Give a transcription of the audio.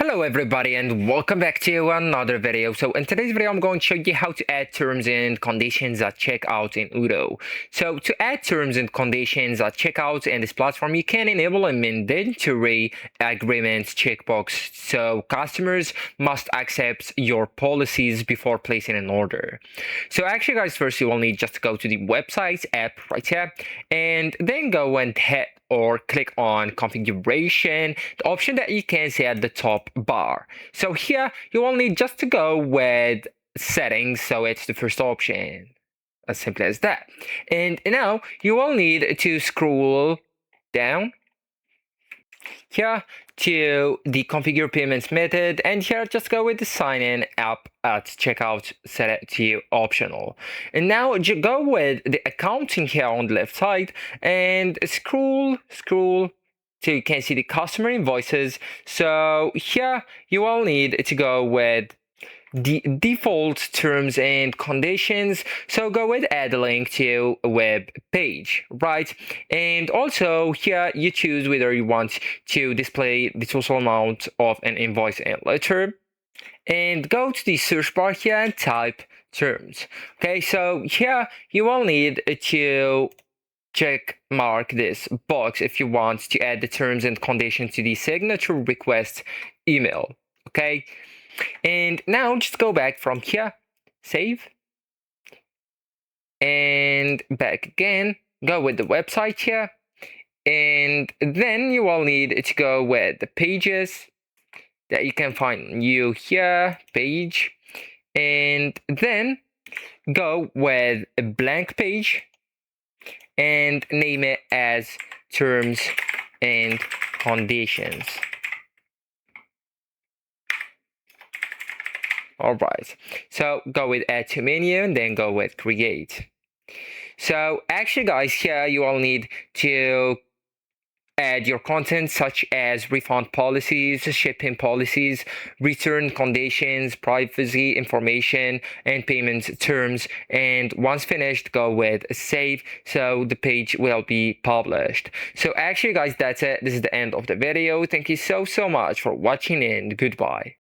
Hello everybody and welcome back to another video. So in today's video I'm going to show you how to add terms and conditions at checkout in Odoo. So to add terms and conditions at checkout in this platform, you can enable a mandatory agreements checkbox, so customers must accept your policies before placing an order. So actually guys, first you will need just to go to the website app right here and then go and hit or click on configuration, the option that you can see at the top bar. So here you will need just to go with settings, so it's the first option, as simple as that. And now you will need to scroll down here to the configure payments method, and here just go with the sign in app at checkout, set it to optional. And now go with the accounting here on the left side and scroll so you can see the customer invoices. So here you will need to go with the default terms and conditions, so go with add a link to a web page, right? And also here you choose whether you want to display the total amount of an invoice and letter, and go to the search bar here and type terms. Okay, so here you will need to check mark this box if you want to add the terms and conditions to the signature request email. Okay, and now just go back from here, save, and back again, go with the website here, and then you will need to go with the pages that you can find new here, page, and then go with a blank page and name it as terms and conditions. Alright, so go with add to menu and then go with create. So actually guys, here you will need to add your content such as refund policies, shipping policies, return conditions, privacy information, and payment terms. And once finished, go with save, so the page will be published. So actually guys, that's it. This is the end of the video. Thank you so much for watching and goodbye.